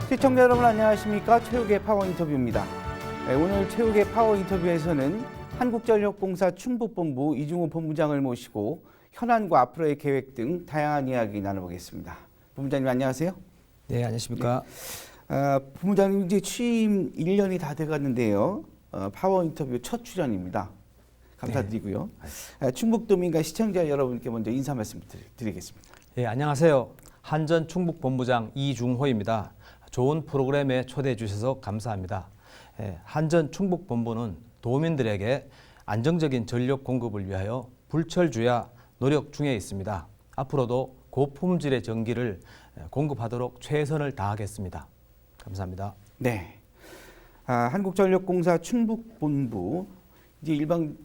시청자 여러분 안녕하십니까? 최욱의 파워 인터뷰입니다. 오늘 최욱의 파워 인터뷰에서는 한국전력공사 충북본부 이중호 본부장을 모시고 현안과 앞으로의 계획 등 다양한 이야기 나눠보겠습니다. 본부장님 안녕하세요. 네, 안녕하십니까? 본부장님 이제 취임 1년이 다 돼갔는데요. 파워 인터뷰 첫 출연입니다. 감사드리고요. 네. 충북도민과 시청자 여러분께 먼저 인사 말씀 드리겠습니다. 네, 안녕하세요. 한전 충북본부장 이중호입니다. 좋은 프로그램에 초대해 주셔서 감사합니다. 한전 충북본부는 도민들에게 안정적인 전력 공급을 위하여 불철주야 노력 중에 있습니다. 앞으로도 고품질의 전기를 공급하도록 최선을 다하겠습니다. 감사합니다. 네, 한국전력공사 충북본부 이제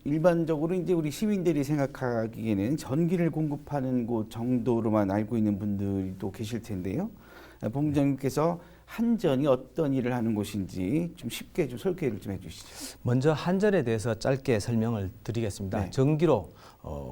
일반적으로 이제 우리 시민들이 생각하기에는 전기를 공급하는 곳 정도로만 알고 있는 분들도 계실 텐데요. 본부장님께서 한전이 어떤 일을 하는 곳인지 좀 쉽게 좀 설계를 좀 해주시죠. 먼저 한전에 대해서 짧게 설명을 드리겠습니다. 네. 전기로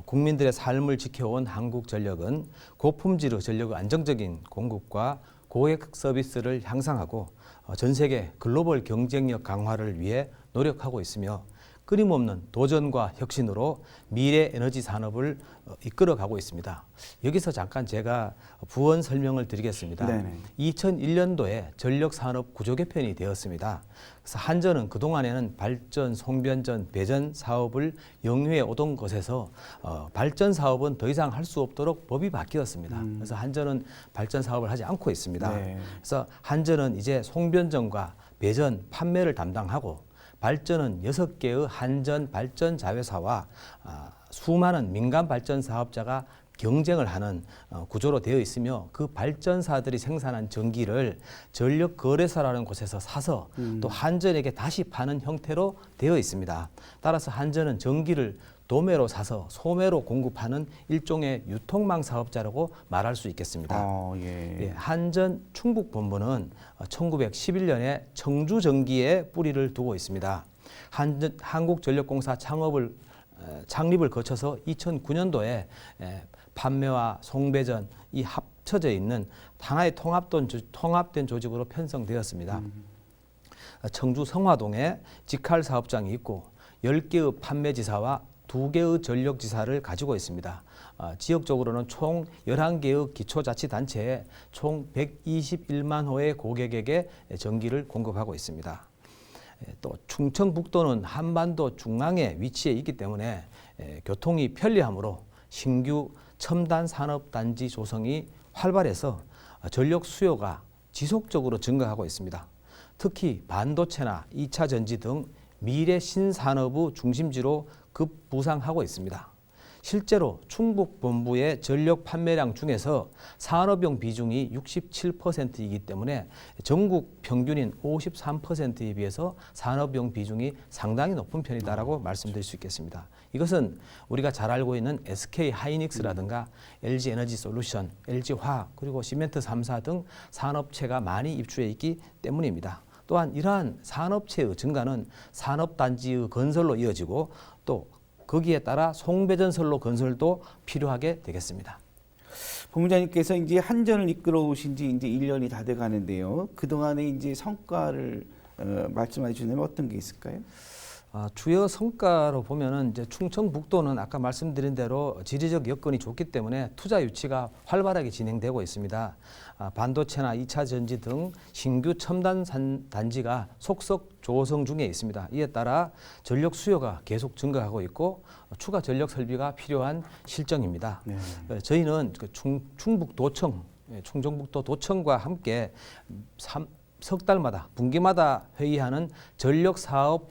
국민들의 삶을 지켜온 한국전력은 고품질의 전력의 안정적인 공급과 고액 서비스를 향상하고 전 세계 글로벌 경쟁력 강화를 위해 노력하고 있으며 끊임없는 도전과 혁신으로 미래 에너지 산업을 이끌어가고 있습니다. 여기서 잠깐 제가 부원 설명을 드리겠습니다. 네네. 2001년도에 전력산업 구조 개편이 되었습니다. 그래서 한전은 그동안에는 발전, 송변전, 배전 사업을 영위해 오던 것에서 발전 사업은 더 이상 할 수 없도록 법이 바뀌었습니다. 그래서 한전은 발전 사업을 하지 않고 있습니다. 네. 그래서 한전은 이제 송변전과 배전, 판매를 담당하고 발전은 6개의 한전 발전 자회사와 수많은 민간 발전 사업자가 경쟁을 하는 구조로 되어 있으며 그 발전사들이 생산한 전기를 전력거래소라는 곳에서 사서 또 한전에게 다시 파는 형태로 되어 있습니다. 따라서 한전은 전기를 도매로 사서 소매로 공급하는 일종의 유통망 사업자라고 말할 수 있겠습니다. 예. 한전 충북본부는 1911년에 청주전기에 뿌리를 두고 있습니다. 한국전력공사 창립을 거쳐서 2009년도에 판매와 송배전 이 합쳐져 있는 하나의 통합된 조직으로 편성되었습니다. 청주 성화동에 직할 사업장이 있고 10개의 판매지사와 2개의 전력지사를 가지고 있습니다. 지역적으로는 총 11개의 기초자치단체에 총 121만 호의 고객에게 전기를 공급하고 있습니다. 또 충청북도는 한반도 중앙에 위치해 있기 때문에 교통이 편리하므로 신규 첨단 산업단지 조성이 활발해서 전력 수요가 지속적으로 증가하고 있습니다. 특히 반도체나 2차 전지 등 미래 신산업의 중심지로 급부상하고 있습니다. 실제로 충북본부의 전력 판매량 중에서 산업용 비중이 67%이기 때문에 전국 평균인 53%에 비해서 산업용 비중이 상당히 높은 편이다라고 말씀드릴 수 있겠습니다. 이것은 우리가 잘 알고 있는 SK 하이닉스라든가 LG 에너지 솔루션, LG 화학 그리고 시멘트 3사 등 산업체가 많이 입주해 있기 때문입니다. 또한 이러한 산업체의 증가는 산업단지의 건설로 이어지고 또 거기에 따라 송배전선로 건설도 필요하게 되겠습니다. 본부장님께서 이제 한전을 이끌어 오신 지 이제 1년이 다 돼 가는데요. 그동안의 이제 성과를 말씀해 주시면 어떤 게 있을까요? 주요 성과로 보면은 이제 충청북도는 아까 말씀드린 대로 지리적 여건이 좋기 때문에 투자 유치가 활발하게 진행되고 있습니다. 반도체나 2차 전지 등 신규 첨단 단지가 속속 조성 중에 있습니다. 이에 따라 전력 수요가 계속 증가하고 있고 추가 전력 설비가 필요한 실정입니다. 네. 저희는 그 충북도청, 충청북도 도청과 함께 석 달마다 분기마다 회의하는 전력사업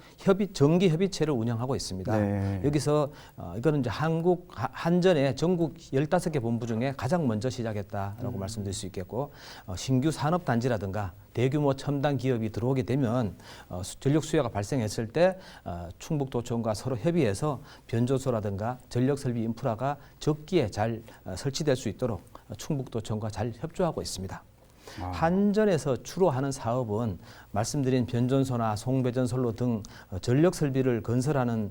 정기 협의체를 운영하고 있습니다. 네. 여기서 이거는 이제 한전의 전국 15개 본부 중에 가장 먼저 시작했다라고 말씀드릴 수 있겠고 신규 산업단지라든가 대규모 첨단 기업이 들어오게 되면 전력 수요가 발생했을 때 충북도청과 서로 협의해서 변조소라든가 전력설비 인프라가 적기에 잘 설치될 수 있도록 충북도청과 잘 협조하고 있습니다. 한전에서 주로 하는 사업은 말씀드린 변전소나 송배전선로 등 전력 설비를 건설하는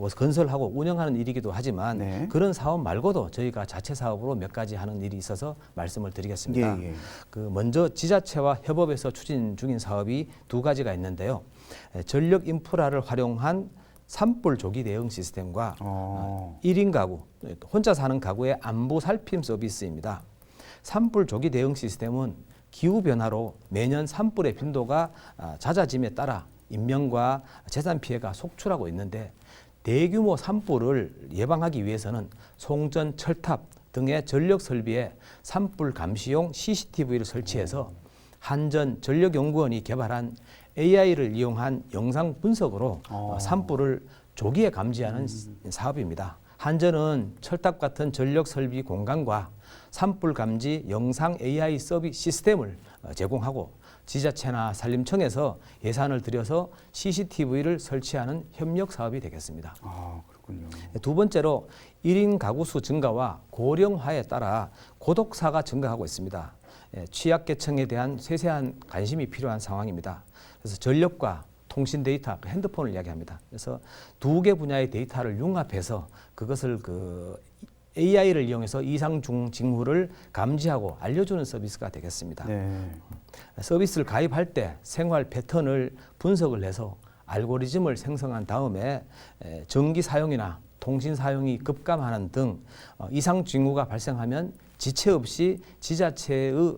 건설하고 운영하는 일이기도 하지만 네. 그런 사업 말고도 저희가 자체 사업으로 몇 가지 하는 일이 있어서 말씀을 드리겠습니다. 예, 예. 먼저 지자체와 협업해서 추진 중인 사업이 두 가지가 있는데요. 전력 인프라를 활용한 산불 조기 대응 시스템과 1인 가구, 혼자 사는 가구의 안부 살핌 서비스입니다. 산불 조기 대응 시스템은 기후 변화로 매년 산불의 빈도가 잦아짐에 따라 인명과 재산 피해가 속출하고 있는데 대규모 산불을 예방하기 위해서는 송전, 철탑 등의 전력 설비에 산불 감시용 CCTV를 설치해서 한전 전력연구원이 개발한 AI를 이용한 영상 분석으로 산불을 조기에 감지하는 사업입니다. 한전은 철탑 같은 전력 설비 공간과 산불 감지 영상 AI 서비스 시스템을 제공하고 지자체나 산림청에서 예산을 들여서 CCTV를 설치하는 협력 사업이 되겠습니다. 아, 그렇군요. 두 번째로 1인 가구 수 증가와 고령화에 따라 고독사가 증가하고 있습니다. 취약계층에 대한 세세한 관심이 필요한 상황입니다. 그래서 전력과 통신 데이터, 핸드폰을 이야기합니다. 그래서 두 개 분야의 데이터를 융합해서 그것을 AI를 이용해서 이상 중 징후를 감지하고 알려주는 서비스가 되겠습니다. 네. 서비스를 가입할 때 생활 패턴을 분석을 해서 알고리즘을 생성한 다음에 전기 사용이나 통신 사용이 급감하는 등 이상 징후가 발생하면 지체 없이 지자체의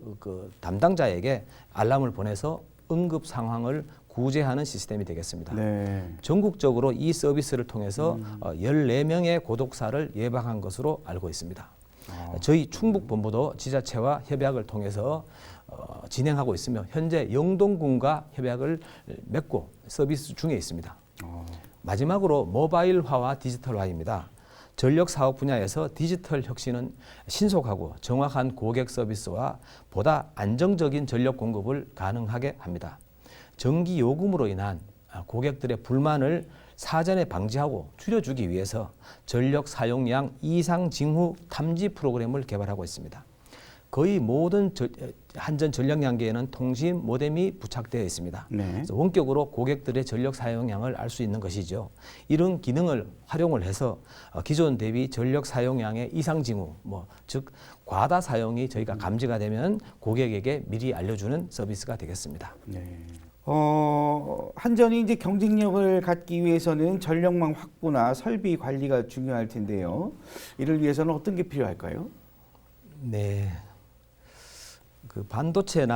담당자에게 알람을 보내서 응급 상황을 구제하는 시스템이 되겠습니다. 네. 전국적으로 이 서비스를 통해서 14명의 고독사를 예방한 것으로 알고 있습니다. 저희 충북본부도 지자체와 협약을 통해서 진행하고 있으며 현재 영동군과 협약을 맺고 서비스 중에 있습니다. 마지막으로 모바일화와 디지털화입니다. 전력 사업 분야에서 디지털 혁신은 신속하고 정확한 고객 서비스와 보다 안정적인 전력 공급을 가능하게 합니다. 전기 요금으로 인한 고객들의 불만을 사전에 방지하고 줄여주기 위해서 전력 사용량 이상 징후 탐지 프로그램을 개발하고 있습니다. 거의 모든 한전 전력량계에는 통신 모뎀이 부착되어 있습니다. 네. 그래서 원격으로 고객들의 전력 사용량을 알 수 있는 것이죠. 이런 기능을 활용을 해서 기존 대비 전력 사용량의 이상 징후, 즉 과다 사용이 저희가 감지가 되면 고객에게 미리 알려주는 서비스가 되겠습니다. 네. 한전이 이제 경쟁력을 갖기 위해서는 전력망 확보나 설비 관리가 중요할 텐데요. 이를 위해서는 어떤 게 필요할까요? 네. 반도체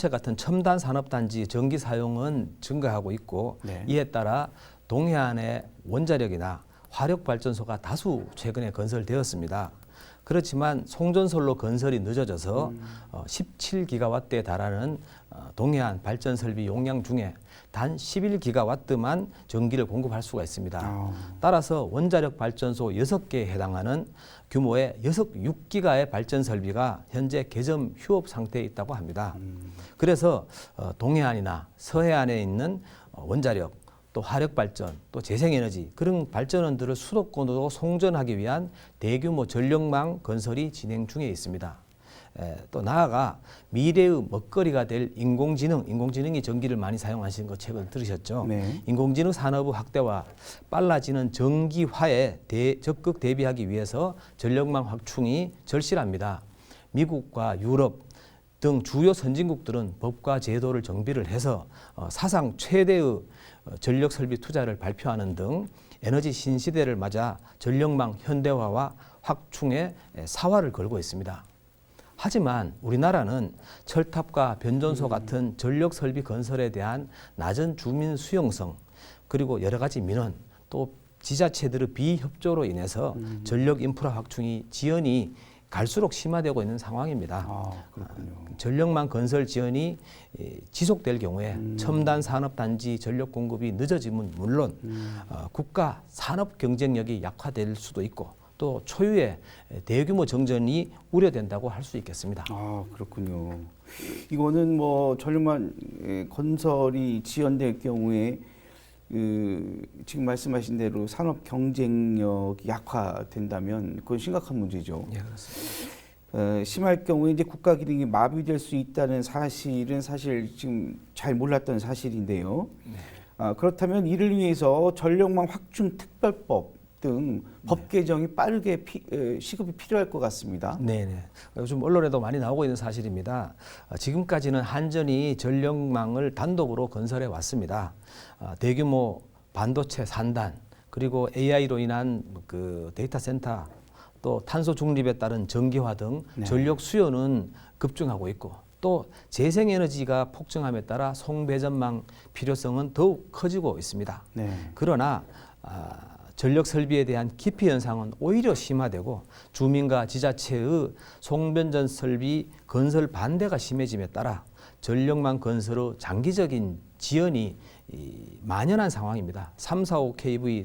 같은 첨단 산업단지 전기 사용은 증가하고 있고 네. 이에 따라 동해안의 원자력이나 화력발전소가 다수 최근에 건설되었습니다. 그렇지만 송전솔로 건설이 늦어져서 17기가와트에 달하는 동해안 발전 설비 용량 중에 단 11기가와트만 전기를 공급할 수가 있습니다. 따라서 원자력 발전소 6개에 해당하는 규모의 6기가의 발전 설비가 현재 개점 휴업 상태에 있다고 합니다. 그래서 동해안이나 서해안에 있는 원자력, 또 화력발전, 또 재생에너지 그런 발전원들을 수도권으로 송전하기 위한 대규모 전력망 건설이 진행 중에 있습니다. 또 나아가 미래의 먹거리가 될 인공지능이 전기를 많이 사용하시는 거 최근 들으셨죠? 네. 인공지능 산업의 확대와 빨라지는 전기화에 적극 대비하기 위해서 전력망 확충이 절실합니다. 미국과 유럽 등 주요 선진국들은 법과 제도를 정비를 해서 사상 최대의 전력 설비 투자를 발표하는 등 에너지 신시대를 맞아 전력망 현대화와 확충에 사활을 걸고 있습니다. 하지만 우리나라는 철탑과 변전소 같은 전력 설비 건설에 대한 낮은 주민 수용성 그리고 여러 가지 민원 또 지자체들의 비협조로 인해서 전력 인프라 확충이 지연이 갈수록 심화되고 있는 상황입니다. 그렇군요. 전력망 건설 지연이 지속될 경우에 첨단 산업단지 전력 공급이 늦어지면 물론 국가 산업 경쟁력이 약화될 수도 있고 또 초유의 대규모 정전이 우려된다고 할 수 있겠습니다. 그렇군요. 이거는 전력망 건설이 지연될 경우에 지금 말씀하신 대로 산업 경쟁력이 약화된다면 그건 심각한 문제죠. 예, 그렇습니다. 심할 경우에 이제 국가 기능이 마비될 수 있다는 사실은 사실 지금 잘 몰랐던 사실인데요. 네. 그렇다면 이를 위해서 전력망 확충 특별법 등 법 개정이 빠르게 시급이 필요할 것 같습니다. 네네. 요즘 언론에도 많이 나오고 있는 사실입니다. 지금까지는 한전이 전력망을 단독으로 건설해 왔습니다. 대규모 반도체 산단 그리고 AI로 인한 그 데이터 센터 또 탄소 중립에 따른 전기화 등 전력 수요는 급증하고 있고 또 재생에너지가 폭증함에 따라 송배전망 필요성은 더욱 커지고 있습니다. 네. 그러나 전력 설비에 대한 기피 현상은 오히려 심화되고 주민과 지자체의 송변전 설비 건설 반대가 심해짐에 따라 전력망 건설의 장기적인 지연이 만연한 상황입니다. 3, 4, 5 kV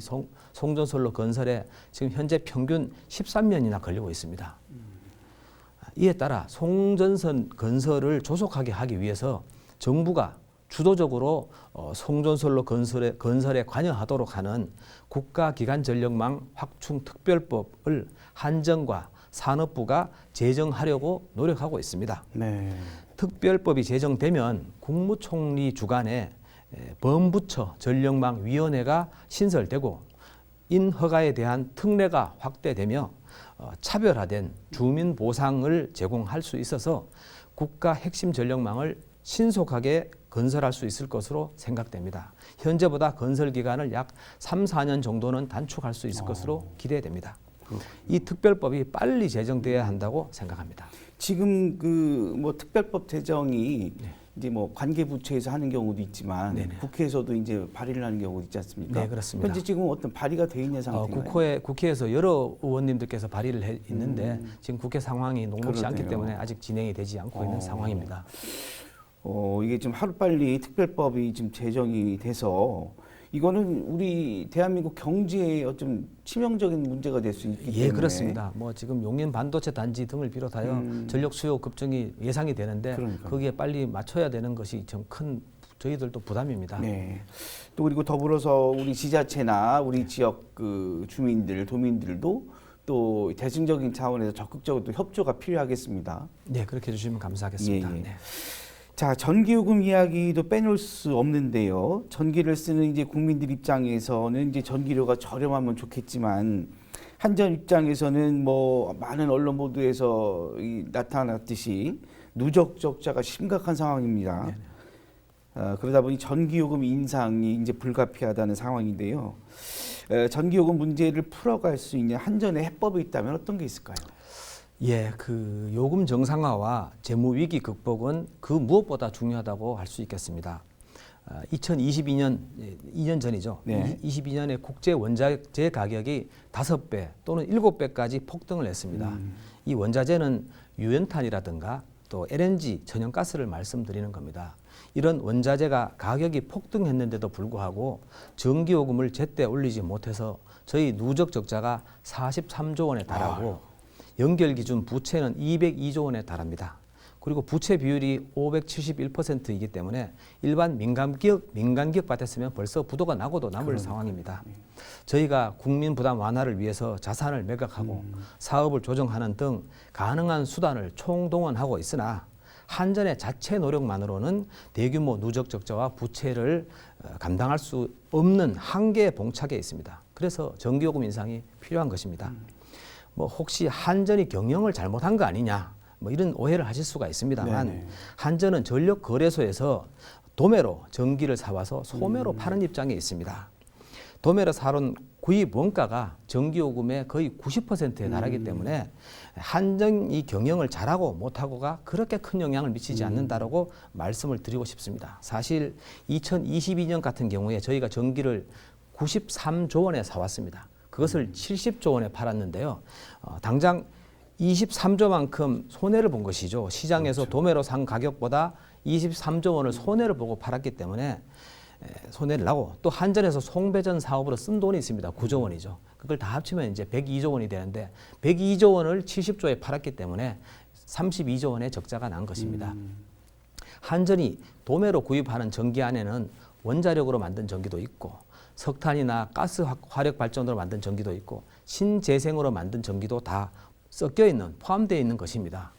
송전솔로 건설에 지금 현재 평균 13년이나 걸리고 있습니다. 이에 따라 송전선 건설을 조속하게 하기 위해서 정부가 주도적으로 송전솔로 건설에 관여하도록 하는 국가기관전력망 확충특별법을 한전과 산업부가 제정하려고 노력하고 있습니다. 네. 특별법이 제정되면 국무총리 주관의 범부처 전력망위원회가 신설되고 인허가에 대한 특례가 확대되며 차별화된 주민 보상을 제공할 수 있어서 국가 핵심 전력망을 신속하게 건설할 수 있을 것으로 생각됩니다. 현재보다 건설 기간을 약 3, 4년 정도는 단축할 수 있을 것으로 기대됩니다. 이 특별법이 빨리 제정돼야 한다고 생각합니다. 지금 뭐 특별법 제정이 이제 뭐 관계 부처에서 하는 경우도 있지만 국회에서도 이제 발의를 하는 경우도 있지 않습니까? 네, 그렇습니다. 현재 지금 어떤 발의가 돼 있는 상태인가요? 국회에서 여러 의원님들께서 발의를 해 있는데 지금 국회 상황이 녹록지 않기 때문에 아직 진행이 되지 않고 있는 상황입니다. 이게 좀 하루빨리 특별법이 지금 제정이 돼서 이거는 우리 대한민국 경제에 좀 치명적인 문제가 될 수 있기 때문에. 예, 그렇습니다. 뭐 지금 용인 반도체 단지 등을 비롯하여 전력 수요 급증이 예상이 되는데 거기에 빨리 맞춰야 되는 것이 좀 큰 저희들도 부담입니다. 네. 또 그리고 더불어서 우리 지자체나 우리 지역 그 주민들, 도민들도 또 대승적인 차원에서 적극적으로 또 협조가 필요하겠습니다. 네, 그렇게 해주시면 감사하겠습니다. 예. 네. 자, 전기요금 이야기도 빼놓을 수 없는데요. 전기를 쓰는 이제 국민들 입장에서는 이제 전기료가 저렴하면 좋겠지만 한전 입장에서는 뭐 많은 언론 보도에서 나타났듯이 누적 적자가 심각한 상황입니다. 그러다 보니 전기요금 인상이 이제 불가피하다는 상황인데요. 전기요금 문제를 풀어갈 수 있는 한전의 해법이 있다면 어떤 게 있을까요? 예, 그 요금 정상화와 재무 위기 극복은 그 무엇보다 중요하다고 할 수 있겠습니다. 2022년 2년 전이죠. 22년에 국제 원자재 가격이 5배 또는 7배까지 폭등을 했습니다. 이 원자재는 유연탄이라든가 또 LNG 천연가스를 말씀드리는 겁니다. 이런 원자재가 가격이 폭등했는데도 불구하고 전기요금을 제때 올리지 못해서 저희 누적 적자가 43조 원에 달하고 연결 기준 부채는 202조 원에 달합니다. 그리고 부채 비율이 571%이기 때문에 일반 민간기업 같았으면 벌써 부도가 나고도 남을 상황입니다. 저희가 국민 부담 완화를 위해서 자산을 매각하고 사업을 조정하는 등 가능한 수단을 총동원하고 있으나 한전의 자체 노력만으로는 대규모 누적 적자와 부채를 감당할 수 없는 한계에 봉착해 있습니다. 그래서 전기요금 인상이 필요한 것입니다. 뭐 혹시 한전이 경영을 잘못한 거 아니냐 뭐 이런 오해를 하실 수가 있습니다만 한전은 전력거래소에서 도매로 전기를 사와서 소매로 파는 입장에 있습니다. 도매로 사는 구입 원가가 전기요금의 거의 90%에 달하기 때문에 한전이 경영을 잘하고 못하고가 그렇게 큰 영향을 미치지 않는다라고 말씀을 드리고 싶습니다. 사실 2022년 같은 경우에 저희가 전기를 93조 원에 사왔습니다. 그것을 70조 원에 팔았는데요. 당장 23조만큼 손해를 본 것이죠. 시장에서 도매로 산 가격보다 23조 원을 손해를 보고 팔았기 때문에 손해를 나고 또 한전에서 송배전 사업으로 쓴 돈이 있습니다. 9조 원이죠. 그걸 다 합치면 이제 102조 원이 되는데 102조 원을 70조에 팔았기 때문에 32조 원의 적자가 난 것입니다. 한전이 도매로 구입하는 전기 안에는 원자력으로 만든 전기도 있고 석탄이나 가스 화력 발전으로 만든 전기도 있고 신재생으로 만든 전기도 다 섞여 있는 포함되어 있는 것입니다.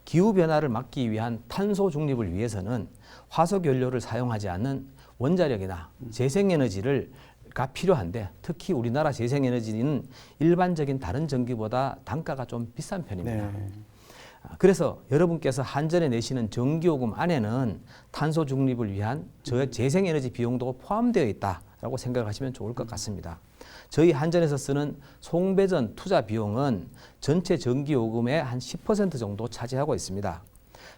기후 변화를 막기 위한 탄소 중립을 위해서는 화석 연료를 사용하지 않는 원자력이나 재생에너지가 필요한데 특히 우리나라 재생에너지는 일반적인 다른 전기보다 단가가 좀 비싼 편입니다. 네. 그래서 여러분께서 한전에 내시는 전기요금 안에는 탄소 중립을 위한 재생에너지 비용도 포함되어 있다라고 생각하시면 좋을 것 같습니다. 저희 한전에서 쓰는 송배전 투자 비용은 전체 전기요금의 한 10% 정도 차지하고 있습니다.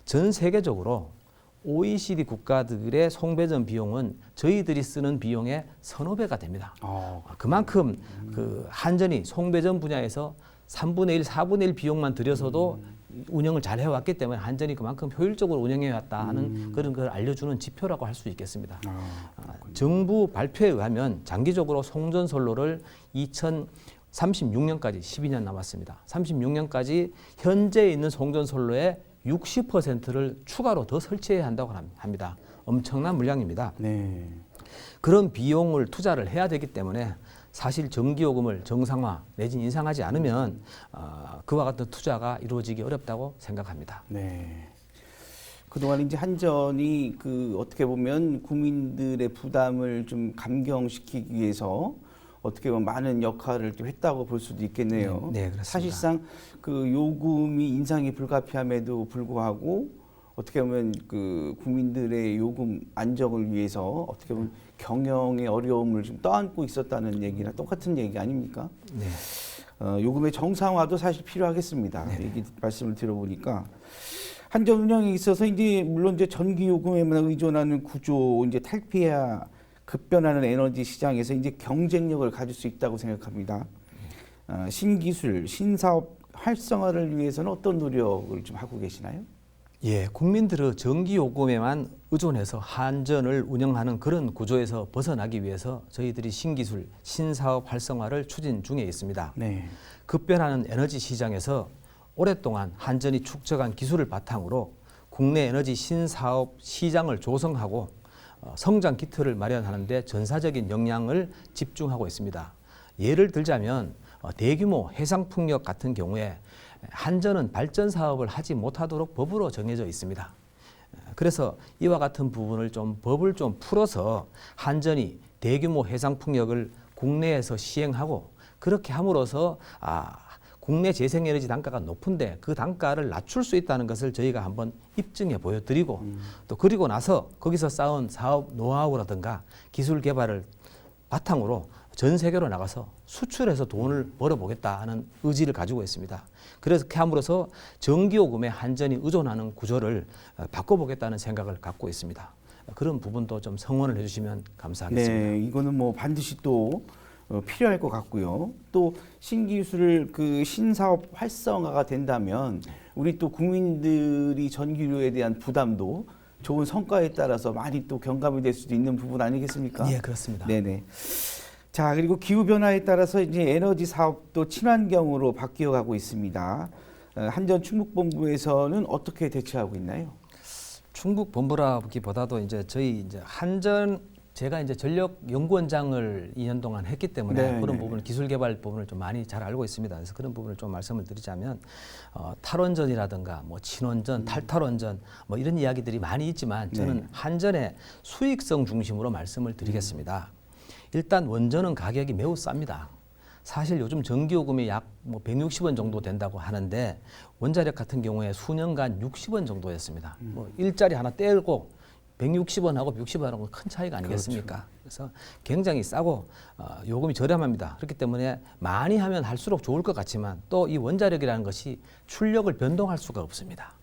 전 세계적으로 OECD 국가들의 송배전 비용은 저희들이 쓰는 비용의 서너 배가 됩니다. 그만큼 그 한전이 송배전 분야에서 3분의 1, 4분의 1 비용만 들여서도 운영을 잘 해왔기 때문에 한전이 그만큼 효율적으로 운영해왔다 하는 그런 걸 알려주는 지표라고 할 수 있겠습니다. 정부 발표에 의하면 장기적으로 송전선로를 2036년까지 12년 남았습니다. 36년까지 현재 있는 송전선로의 60%를 추가로 더 설치해야 한다고 합니다. 엄청난 물량입니다. 네. 그런 비용을 투자를 해야 되기 때문에 사실 전기요금을 정상화 내지는 인상하지 않으면 그와 같은 투자가 이루어지기 어렵다고 생각합니다. 네. 그동안 이제 한전이 어떻게 보면 국민들의 부담을 좀 감경시키기 위해서 어떻게 보면 많은 역할을 좀 했다고 볼 수도 있겠네요. 네, 그렇습니다. 사실상 요금이 인상이 불가피함에도 불구하고 어떻게 보면 국민들의 요금 안정을 위해서 어떻게 보면 경영의 어려움을 좀 떠안고 있었다는 얘기랑 똑같은 얘기 아닙니까? 네. 요금의 정상화도 사실 필요하겠습니다. 얘기 말씀을 들어보니까 한전 운영에 있어서 이제 물론 이제 전기 요금에만 의존하는 구조 이제 탈피해야 급변하는 에너지 시장에서 이제 경쟁력을 가질 수 있다고 생각합니다. 신기술, 신사업 활성화를 위해서는 어떤 노력을 좀 하고 계시나요? 예, 국민들의 전기 요금에만 의존해서 한전을 운영하는 그런 구조에서 벗어나기 위해서 저희들이 신기술, 신사업 활성화를 추진 중에 있습니다. 네. 급변하는 에너지 시장에서 오랫동안 한전이 축적한 기술을 바탕으로 국내 에너지 신사업 시장을 조성하고 성장 기틀을 마련하는 데 전사적인 역량을 집중하고 있습니다. 예를 들자면 대규모 해상풍력 같은 경우에 한전은 발전 사업을 하지 못하도록 법으로 정해져 있습니다. 그래서 이와 같은 부분을 법을 좀 풀어서 한전이 대규모 해상풍력을 국내에서 시행하고 그렇게 함으로써 국내 재생에너지 단가가 높은데 그 단가를 낮출 수 있다는 것을 저희가 한번 입증해 보여드리고 또 그리고 나서 거기서 쌓은 사업 노하우라든가 기술 개발을 바탕으로 전 세계로 나가서 수출해서 돈을 벌어보겠다 하는 의지를 가지고 있습니다. 그래서 그렇게 함으로써 전기요금에 한전이 의존하는 구조를 바꿔보겠다는 생각을 갖고 있습니다. 그런 부분도 좀 성원을 해주시면 감사하겠습니다. 네, 이거는 뭐 반드시 또 필요할 것 같고요. 또 신기술 신사업 활성화가 된다면 우리 또 국민들이 전기료에 대한 부담도 좋은 성과에 따라서 많이 또 경감이 될 수도 있는 부분 아니겠습니까? 예, 그렇습니다. 네네. 자, 그리고 기후 변화에 따라서 이제 에너지 사업도 친환경으로 바뀌어가고 있습니다. 한전 충북본부에서는 어떻게 대처하고 있나요? 충북본부라기보다도 이제 저희 제가 이제 전력연구원장을 2년 동안 했기 때문에 그런 부분을 기술개발 부분을 좀 많이 잘 알고 있습니다. 그래서 그런 부분을 좀 말씀을 드리자면 탈원전이라든가 뭐 친원전, 탈탈원전 뭐 이런 이야기들이 많이 있지만 저는 한전의 수익성 중심으로 말씀을 드리겠습니다. 일단 원전은 가격이 매우 쌉니다. 사실 요즘 전기요금이 약 160원 정도 된다고 하는데 원자력 같은 경우에 수년간 60원 정도였습니다. 뭐 일자리 하나 떼고 160원하고 60원하고 큰 차이가 아니겠습니까? 그렇죠. 그래서 굉장히 싸고 요금이 저렴합니다. 그렇기 때문에 많이 하면 할수록 좋을 것 같지만 또 이 원자력이라는 것이 출력을 변동할 수가 없습니다.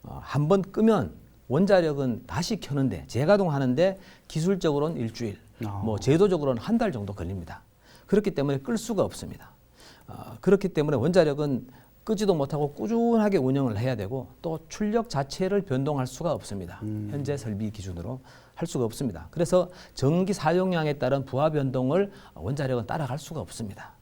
한번 끄면 원자력은 다시 켜는데 재가동하는데 기술적으로는 일주일, 뭐 제도적으로는 한 달 정도 걸립니다. 그렇기 때문에 끌 수가 없습니다. 그렇기 때문에 원자력은 끄지도 못하고 꾸준하게 운영을 해야 되고 또 출력 자체를 변동할 수가 없습니다. 현재 설비 기준으로 할 수가 없습니다. 그래서 전기 사용량에 따른 부하 변동을 원자력은 따라갈 수가 없습니다.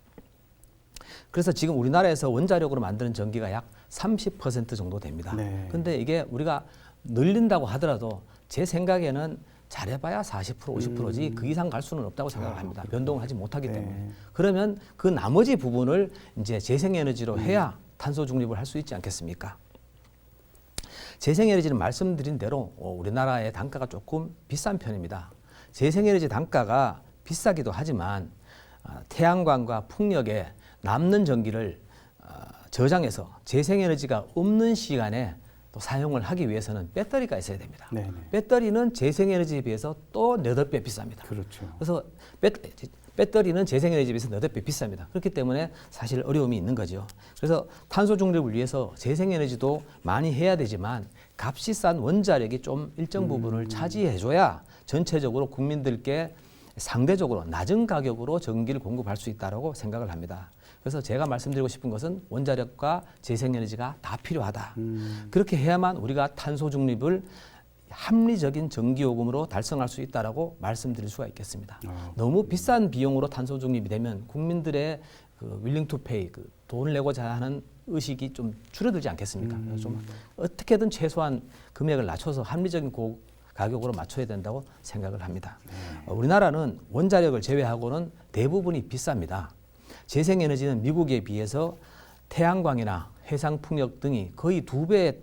그래서 지금 우리나라에서 원자력으로 만드는 전기가 약 30% 정도 됩니다. 근데 이게 우리가 늘린다고 하더라도 제 생각에는 잘해봐야 40%, 50%지 그 이상 갈 수는 없다고 생각을 합니다. 변동을 하지 못하기 때문에. 그러면 그 나머지 부분을 이제 재생에너지로 해야 탄소 중립을 할 수 있지 않겠습니까? 재생에너지는 말씀드린 대로 우리나라의 단가가 조금 비싼 편입니다. 재생에너지 단가가 비싸기도 하지만 태양광과 풍력에 남는 전기를 저장해서 재생에너지가 없는 시간에 또 사용을 하기 위해서는 배터리가 있어야 됩니다. 네네. 배터리는 재생에너지에 비해서 또 8배 비쌉니다. 그렇죠. 그래서 배터리는 재생에너지에 비해서 8배 비쌉니다. 그렇기 때문에 사실 어려움이 있는 거죠. 그래서 탄소 중립을 위해서 재생에너지도 많이 해야 되지만 값이 싼 원자력이 좀 일정 부분을 차지해줘야 전체적으로 국민들께 상대적으로 낮은 가격으로 전기를 공급할 수 있다고 생각을 합니다. 그래서 제가 말씀드리고 싶은 것은 원자력과 재생에너지가 다 필요하다. 그렇게 해야만 우리가 탄소 중립을 합리적인 전기요금으로 달성할 수 있다라고 말씀드릴 수가 있겠습니다. 너무 비싼 비용으로 탄소 중립이 되면 국민들의 그 윌링 투 페이, 그 돈을 내고자 하는 의식이 좀 줄어들지 않겠습니까? 좀 어떻게든 최소한 금액을 낮춰서 합리적인 가격으로 맞춰야 된다고 생각을 합니다. 우리나라는 원자력을 제외하고는 대부분이 비쌉니다. 재생에너지는 미국에 비해서 태양광이나 해상풍력 등이 거의 2배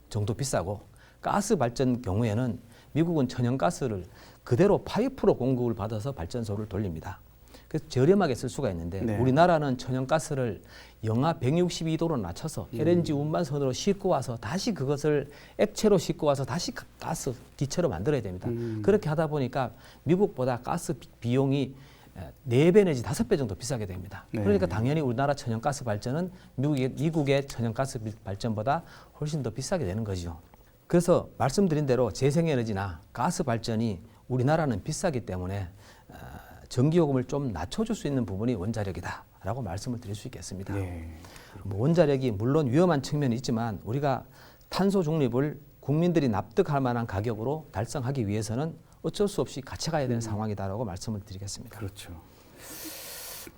정도 비싸고 가스 발전 경우에는 미국은 천연가스를 그대로 파이프로 공급을 받아서 발전소를 돌립니다. 그래서 저렴하게 쓸 수가 있는데 네. 우리나라는 천연가스를 영하 162도로 낮춰서 LNG 운반선으로 싣고 와서 다시 그것을 액체로 싣고 와서 다시 가스 기체로 만들어야 됩니다. 그렇게 하다 보니까 미국보다 가스 비용이 4배 내지 5배 정도 비싸게 됩니다. 네. 그러니까 당연히 우리나라 천연가스 발전은 미국의 천연가스 발전보다 훨씬 더 비싸게 되는 거죠. 그래서 말씀드린 대로 재생에너지나 가스 발전이 우리나라는 비싸기 때문에 전기요금을 좀 낮춰줄 수 있는 부분이 원자력이다라고 말씀을 드릴 수 있겠습니다. 네. 원자력이 물론 위험한 측면이 있지만 우리가 탄소 중립을 국민들이 납득할 만한 가격으로 달성하기 위해서는 어쩔 수 없이 같이 가야 되는 상황이다라고 말씀을 드리겠습니다. 그렇죠.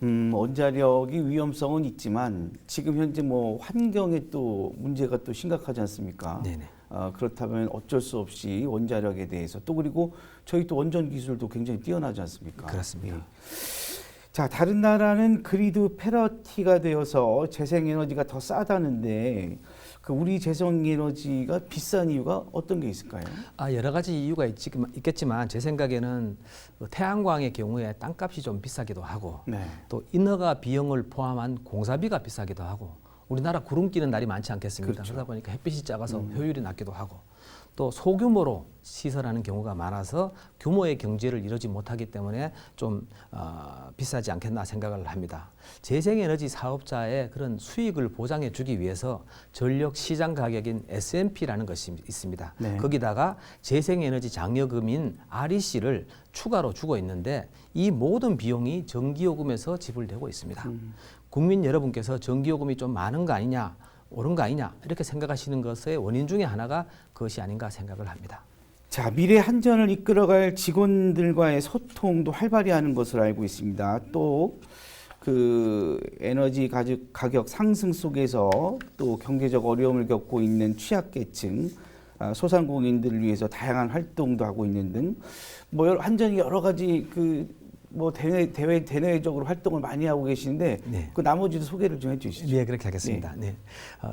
원자력이 위험성은 있지만 지금 현재 뭐 환경에 또 문제가 또 심각하지 않습니까? 네네. 그렇다면 어쩔 수 없이 원자력에 대해서 또 그리고 저희 또 원전 기술도 굉장히 뛰어나지 않습니까? 그렇습니다. 예. 자, 다른 나라는 그리드 패러티가 되어서 재생에너지가 더 싸다는데 그 우리 재생에너지가 비싼 이유가 어떤 게 있을까요? 여러 가지 이유가 있겠지만 제 생각에는 태양광의 경우에 땅값이 좀 비싸기도 하고 네. 또 인허가 비용을 포함한 공사비가 비싸기도 하고 우리나라 구름 끼는 날이 많지 않겠습니까? 그렇죠. 그러다 보니까 햇빛이 작아서 효율이 낮기도 하고 또 소규모로 시설하는 경우가 많아서 규모의 경제를 이루지 못하기 때문에 좀 비싸지 않겠나 생각을 합니다. 재생에너지 사업자의 그런 수익을 보장해 주기 위해서 전력 시장 가격인 S&P라는 것이 있습니다. 네. 거기다가 재생에너지 장려금인 REC를 추가로 주고 있는데 이 모든 비용이 전기요금에서 지불되고 있습니다. 국민 여러분께서 전기요금이 좀 많은 거 아니냐, 옳은 거 아니냐 이렇게 생각하시는 것의 원인 중에 하나가 그것이 아닌가 생각을 합니다. 자, 미래 한전을 이끌어갈 직원들과의 소통도 활발히 하는 것으로 알고 있습니다. 또 그 에너지 가격 상승 속에서 또 경제적 어려움을 겪고 있는 취약계층, 소상공인들을 위해서 다양한 활동도 하고 있는 등 뭐 한전이 여러 가지 뭐 대내적으로 활동을 많이 하고 계시는데 네. 그 나머지도 소개를 좀 해주시죠. 네, 그렇게 하겠습니다. 네.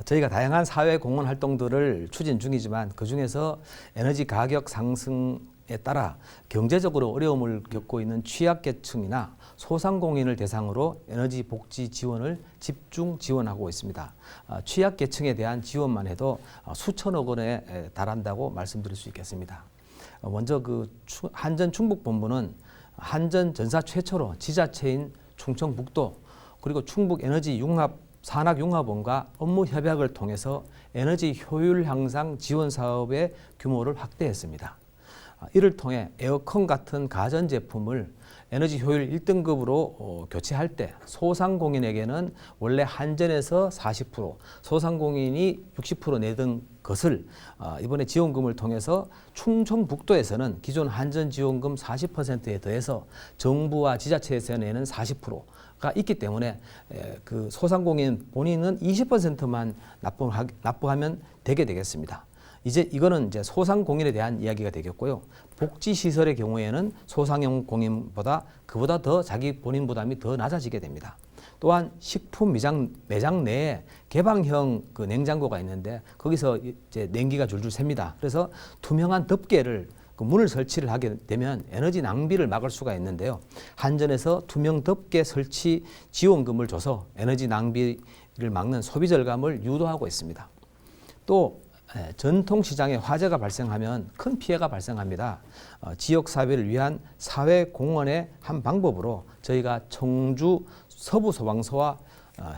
저희가 다양한 사회 공헌 활동들을 추진 중이지만 그 중에서 에너지 가격 상승에 따라 경제적으로 어려움을 겪고 있는 취약계층이나 소상공인을 대상으로 에너지 복지 지원을 집중 지원하고 있습니다. 취약계층에 대한 지원만 해도 수천억 원에 달한다고 말씀드릴 수 있겠습니다. 먼저 그 한전 충북본부는 한전 전사 최초로 지자체인 충청북도 그리고 충북에너지 산학융합원과 업무 협약을 통해서 에너지 효율 향상 지원 사업의 규모를 확대했습니다. 이를 통해 에어컨 같은 가전제품을 에너지 효율 1등급으로 교체할 때 소상공인에게는 원래 한전에서 40%, 소상공인이 60% 내던 것을 이번에 지원금을 통해서 충청북도에서는 기존 한전 지원금 40%에 더해서 정부와 지자체에서 내는 40%가 있기 때문에 그 소상공인 본인은 20%만 납부하면 되게 되겠습니다. 이거는 이제 소상공인에 대한 이야기가 되겠고요. 복지시설의 경우에는 소상공인보다 그보다 더 자기 본인 부담이 더 낮아지게 됩니다. 또한 식품 매장 내에 개방형 그 냉장고가 있는데 거기서 이제 냉기가 줄줄 샙니다. 그래서 투명한 덮개를 그 문을 설치를 하게 되면 에너지 낭비를 막을 수가 있는데요. 한전에서 투명 덮개 설치 지원금을 줘서 에너지 낭비를 막는 소비 절감을 유도하고 있습니다. 또 전통시장에 화재가 발생하면 큰 피해가 발생합니다. 지역사회를 위한 사회공헌의 한 방법으로 저희가 청주 서부소방서와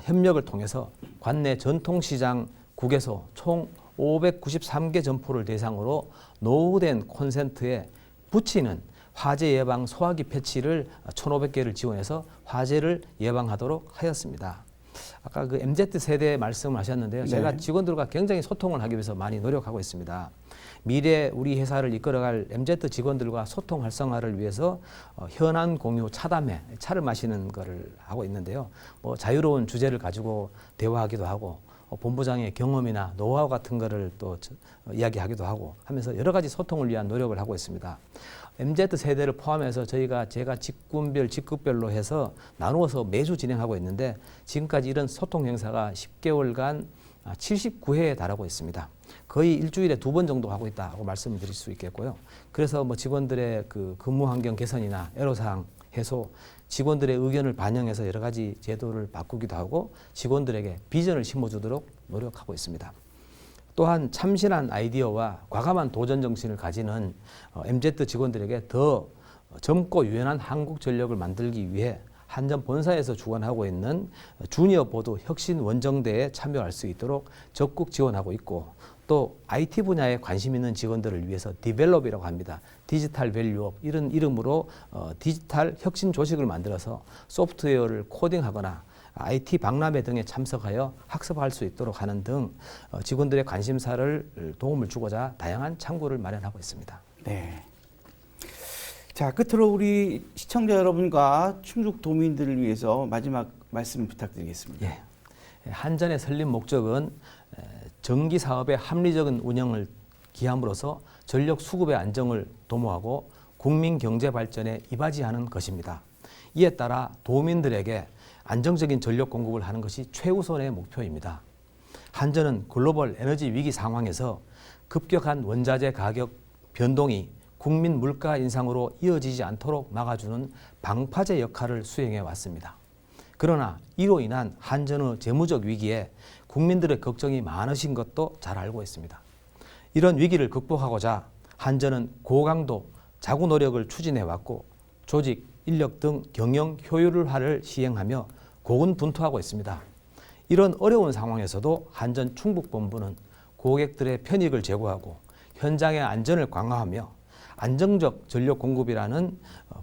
협력을 통해서 관내 전통시장국에서 총 593개 점포를 대상으로 노후된 콘센트에 붙이는 화재 예방 소화기 패치를 1,500개를 지원해서 화재를 예방하도록 하였습니다. 아까 그 MZ세대 말씀하셨는데요. 제가 네. 직원들과 굉장히 소통을 하기 위해서 많이 노력하고 있습니다. 미래 우리 회사를 이끌어갈 MZ 직원들과 소통 활성화를 위해서 현안 공유 차담회, 차를 마시는 거를 하고 있는데요. 뭐 자유로운 주제를 가지고 대화하기도 하고 본부장의 경험이나 노하우 같은 거를 또 이야기하기도 하고 하면서 여러 가지 소통을 위한 노력을 하고 있습니다. MZ세대를 포함해서 제가 직군별, 직급별로 해서 나누어서 매주 진행하고 있는데 지금까지 이런 소통 행사가 10개월간 79회에 달하고 있습니다. 거의 일주일에 2번 정도 하고 있다고 말씀을 드릴 수 있겠고요. 그래서 뭐 직원들의 그 근무 환경 개선이나 애로사항 해소, 직원들의 의견을 반영해서 여러 가지 제도를 바꾸기도 하고 직원들에게 비전을 심어주도록 노력하고 있습니다. 또한 참신한 아이디어와 과감한 도전 정신을 가지는 MZ 직원들에게 더 젊고 유연한 한국전력을 만들기 위해 한전 본사에서 주관하고 있는 주니어 보드 혁신 원정대에 참여할 수 있도록 적극 지원하고 있고 또 IT 분야에 관심 있는 직원들을 위해서 디벨롭이라고 합니다. 디지털 밸류업 이런 이름으로 디지털 혁신 조직을 만들어서 소프트웨어를 코딩하거나 IT 박람회 등에 참석하여 학습할 수 있도록 하는 등 직원들의 관심사를 도움을 주고자 다양한 창구를 마련하고 있습니다. 네. 자, 끝으로 우리 시청자 여러분과 충북 도민들을 위해서 마지막 말씀 부탁드리겠습니다. 예. 한전의 설립 목적은 전기 사업의 합리적인 운영을 기함으로써 전력 수급의 안정을 도모하고 국민 경제 발전에 이바지하는 것입니다. 이에 따라 도민들에게 안정적인 전력 공급을 하는 것이 최우선의 목표입니다. 한전은 글로벌 에너지 위기 상황에서 급격한 원자재 가격 변동이 국민 물가 인상으로 이어지지 않도록 막아주는 방파제 역할을 수행해 왔습니다. 그러나 이로 인한 한전의 재무적 위기에 국민들의 걱정이 많으신 것도 잘 알고 있습니다. 이런 위기를 극복하고자 한전은 고강도 자구 노력을 추진해 왔고 조직, 인력 등 경영 효율화를 시행하며 고군분투하고 있습니다. 이런 어려운 상황에서도 한전 충북본부는 고객들의 편익을 제고하고 현장의 안전을 강화하며 안정적 전력 공급이라는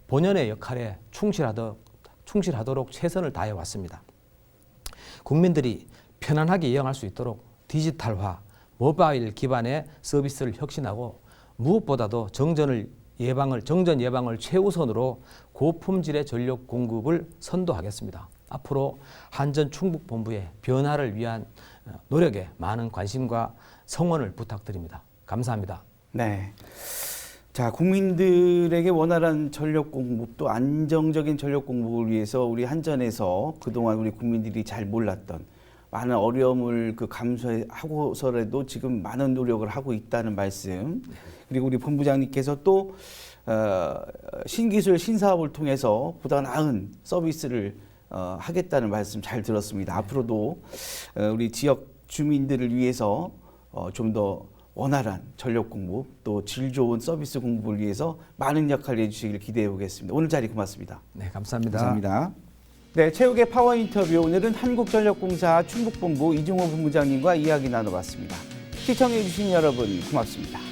본연의 역할에 충실하도록 최선을 다해 왔습니다. 국민들이 편안하게 이용할 수 있도록 디지털화, 모바일 기반의 서비스를 혁신하고 무엇보다도 정전 예방을 최우선으로 고품질의 전력 공급을 선도하겠습니다. 앞으로 한전 충북본부의 변화를 위한 노력에 많은 관심과 성원을 부탁드립니다. 감사합니다. 네. 자, 국민들에게 원활한 전력 공급 또 안정적인 전력 공급을 위해서 우리 한전에서 그동안 우리 국민들이 잘 몰랐던 많은 어려움을 감수하고서라도 지금 많은 노력을 하고 있다는 말씀. 그리고 우리 본부장님께서 또 신기술 신사업을 통해서 보다 나은 서비스를 하겠다는 말씀 잘 들었습니다. 앞으로도 우리 지역 주민들을 위해서 좀 더 원활한 전력 공급 또 질 좋은 서비스 공급을 위해서 많은 역할을 해주시기를 기대해 보겠습니다. 오늘 자리 고맙습니다. 네, 감사합니다. 감사합니다. 네, 최욱의 파워 인터뷰 오늘은 한국전력공사 충북본부 이중호 본부장님과 이야기 나눠봤습니다. 시청해 주신 여러분 고맙습니다.